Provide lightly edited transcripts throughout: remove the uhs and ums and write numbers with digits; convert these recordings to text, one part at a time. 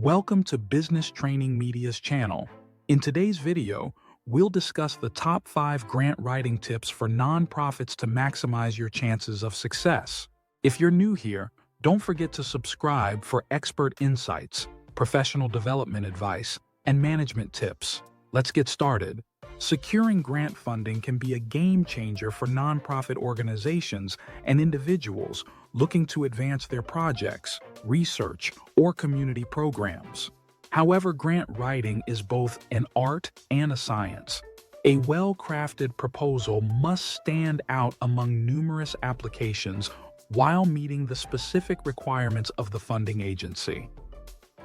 Welcome to Business Training Media's channel. In today's video, we'll discuss the top 5 grant writing tips for nonprofits to maximize your chances of success. If you're new here, don't forget to subscribe for expert insights, professional development advice, and management tips. Let's get started. Securing grant funding can be a game changer for nonprofit organizations and individuals looking to advance their projects, research, or community programs. However, grant writing is both an art and a science. A well-crafted proposal must stand out among numerous applications while meeting the specific requirements of the funding agency.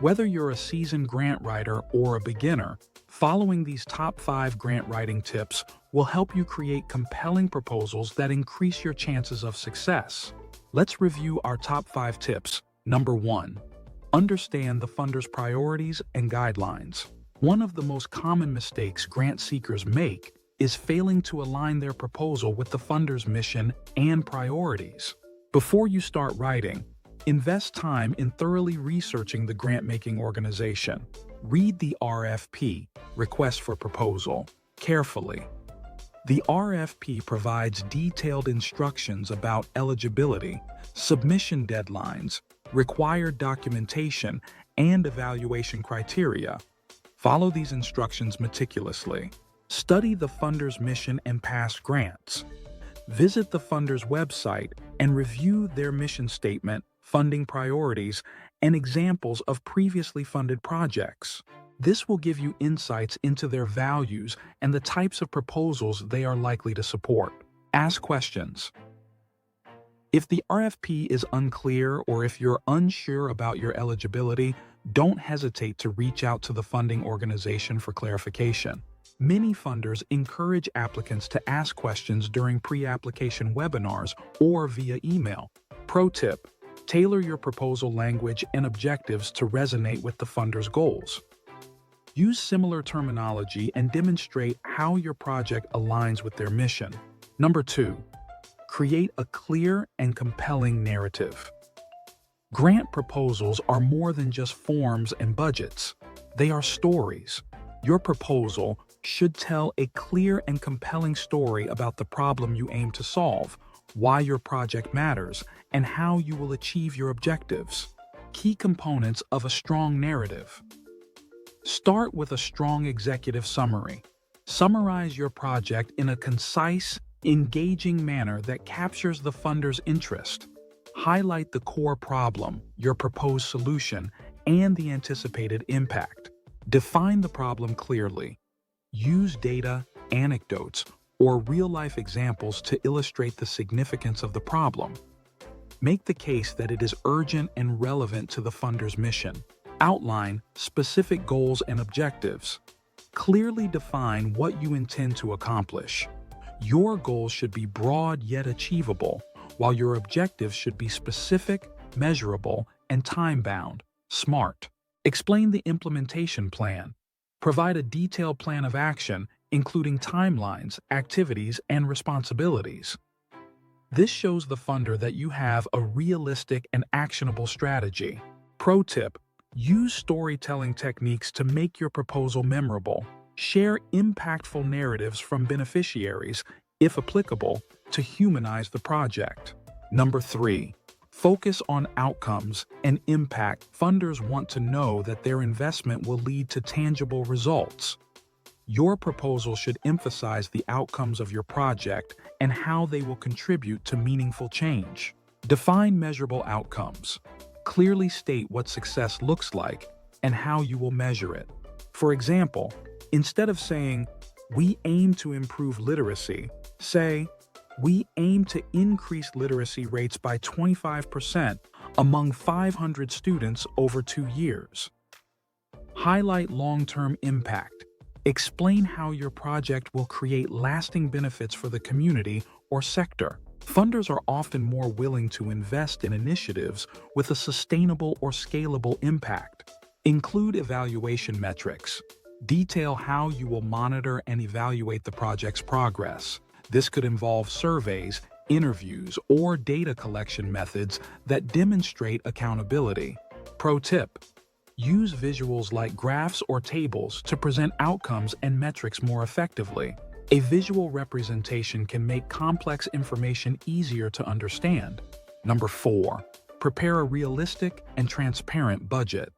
Whether you're a seasoned grant writer or a beginner, following these top 5 grant writing tips will help you create compelling proposals that increase your chances of success. Let's review our top 5 tips. Number 1. Understand the funder's priorities and guidelines. One of the most common mistakes grant seekers make is failing to align their proposal with the funder's mission and priorities. Before you start writing, invest time in thoroughly researching the grant-making organization. Read the RFP, Request for Proposal, carefully. The RFP provides detailed instructions about eligibility, submission deadlines, required documentation, and evaluation criteria. Follow these instructions meticulously. Study the funder's mission and past grants. Visit the funder's website and review their mission statement, funding priorities, and examples of previously funded projects. This will give you insights into their values and the types of proposals they are likely to support. Ask questions. If the RFP is unclear or if you're unsure about your eligibility, don't hesitate to reach out to the funding organization for clarification. Many funders encourage applicants to ask questions during pre-application webinars or via email. Pro tip: tailor your proposal language and objectives to resonate with the funder's goals. Use similar terminology and demonstrate how your project aligns with their mission. Number 2. Create a clear and compelling narrative. Grant proposals are more than just forms and budgets. They are stories. Your proposal should tell a clear and compelling story about the problem you aim to solve, why your project matters, and how you will achieve your objectives. Key components of a strong narrative. Start with a strong executive summary. Summarize your project in a concise, engaging manner that captures the funder's interest. Highlight the core problem, your proposed solution, and the anticipated impact. Define the problem clearly. Use data, anecdotes, or real-life examples to illustrate the significance of the problem. Make the case that it is urgent and relevant to the funder's mission. Outline specific goals and objectives. Clearly define what you intend to accomplish. Your goals should be broad yet achievable, while your objectives should be specific, measurable, and time-bound. SMART. Explain the implementation plan. Provide a detailed plan of action, including timelines, activities, and responsibilities. This shows the funder that you have a realistic and actionable strategy. Pro tip: use storytelling techniques to make your proposal memorable. Share impactful narratives from beneficiaries, if applicable, to humanize the project. Number 3. Focus on outcomes and impact. Funders want to know that their investment will lead to tangible results. Your proposal should emphasize the outcomes of your project and how they will contribute to meaningful change. Define measurable outcomes. Clearly state what success looks like and how you will measure it. For example, instead of saying, "We aim to improve literacy," say, "We aim to increase literacy rates by 25% among 500 students over 2 years." Highlight long-term impact. Explain how your project will create lasting benefits for the community or sector. Funders are often more willing to invest in initiatives with a sustainable or scalable impact. Include evaluation metrics. Detail how you will monitor and evaluate the project's progress. This could involve surveys, interviews, or data collection methods that demonstrate accountability. Pro tip: Use visuals like graphs or tables to present outcomes and metrics more effectively. A visual representation can make complex information easier to understand. Number 4. Prepare a realistic and transparent budget.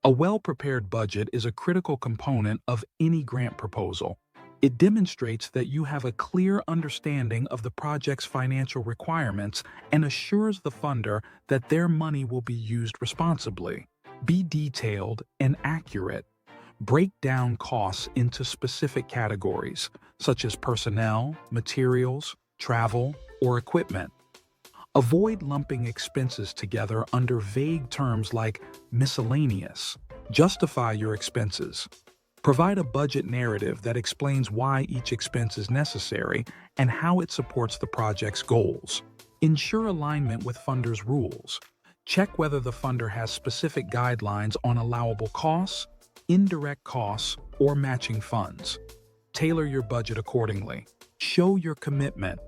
A well-prepared budget is a critical component of any grant proposal. It demonstrates that you have a clear understanding of the project's financial requirements and assures the funder that their money will be used responsibly. Be detailed and accurate. Break down costs into specific categories, such as personnel, materials, travel, or equipment. Avoid lumping expenses together under vague terms like miscellaneous. Justify your expenses. Provide a budget narrative that explains why each expense is necessary and how it supports the project's goals. Ensure alignment with funders' rules. Check whether the funder has specific guidelines on allowable costs, indirect costs, or matching funds. Tailor your budget accordingly. Show your commitment.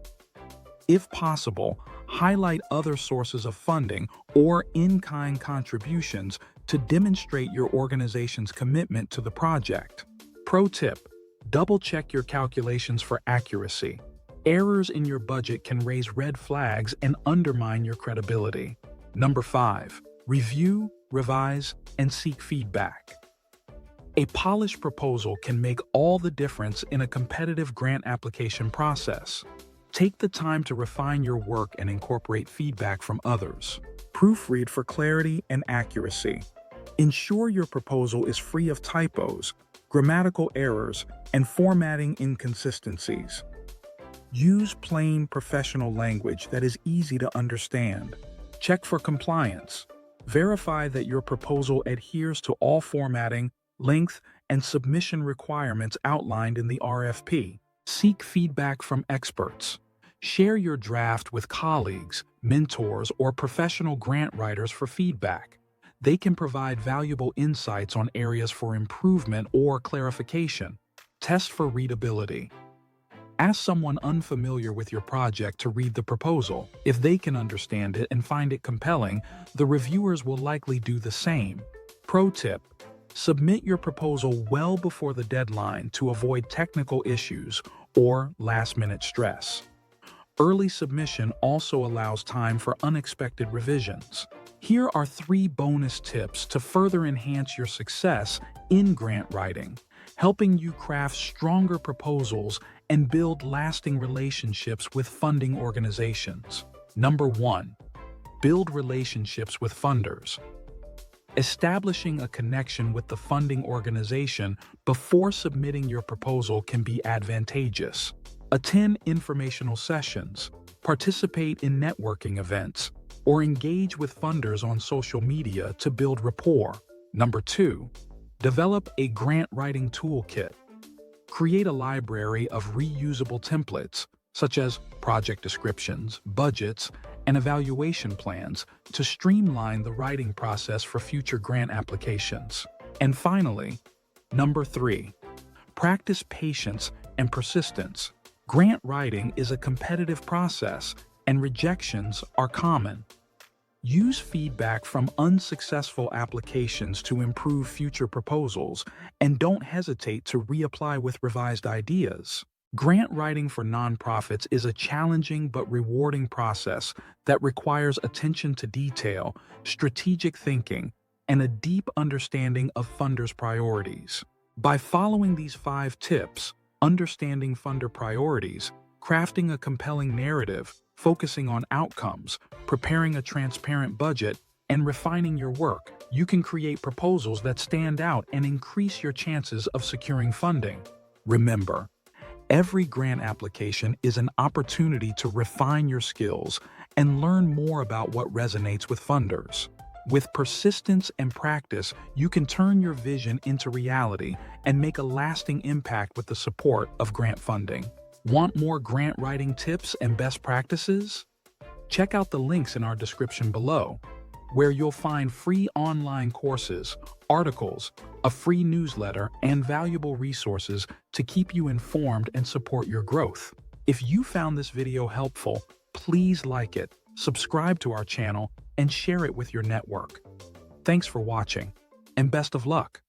If possible, highlight other sources of funding or in-kind contributions to demonstrate your organization's commitment to the project. Pro tip: double-check your calculations for accuracy. Errors in your budget can raise red flags and undermine your credibility. Number 5. Review, revise, and seek feedback. A polished proposal can make all the difference in a competitive grant application process. Take the time to refine your work and incorporate feedback from others. Proofread for clarity and accuracy. Ensure your proposal is free of typos, grammatical errors, and formatting inconsistencies. Use plain, professional language that is easy to understand. Check for compliance. Verify that your proposal adheres to all formatting, length, and submission requirements outlined in the RFP. Seek feedback from experts. Share your draft with colleagues, mentors, or professional grant writers for feedback. They can provide valuable insights on areas for improvement or clarification. Test for readability. Ask someone unfamiliar with your project to read the proposal. If they can understand it and find it compelling, the reviewers will likely do the same. Pro tip: submit your proposal well before the deadline to avoid technical issues or last-minute stress. Early submission also allows time for unexpected revisions. Here are 3 bonus tips to further enhance your success in grant writing, helping you craft stronger proposals and build lasting relationships with funding organizations. Number 1. Build relationships with funders. Establishing a connection with the funding organization before submitting your proposal can be advantageous. Attend informational sessions, participate in networking events, or engage with funders on social media to build rapport. Number 2. Develop a grant writing toolkit. Create a library of reusable templates, such as project descriptions, budgets, and evaluation plans to streamline the writing process for future grant applications. And finally, number 3. Practice patience and persistence. Grant writing is a competitive process, and rejections are common. Use feedback from unsuccessful applications to improve future proposals, and don't hesitate to reapply with revised ideas. Grant writing for nonprofits is a challenging but rewarding process that requires attention to detail, strategic thinking, and a deep understanding of funders' priorities. By following these 5 tips, understanding funder priorities, crafting a compelling narrative, focusing on outcomes, preparing a transparent budget, and refining your work, you can create proposals that stand out and increase your chances of securing funding. Remember, every grant application is an opportunity to refine your skills and learn more about what resonates with funders. With persistence and practice, you can turn your vision into reality and make a lasting impact with the support of grant funding. Want more grant writing tips and best practices? Check out the links in our description below, where you'll find free online courses, articles, a free newsletter, and valuable resources to keep you informed and support your growth. If you found this video helpful, please like it, subscribe to our channel, and share it with your network. Thanks for watching. and best of luck.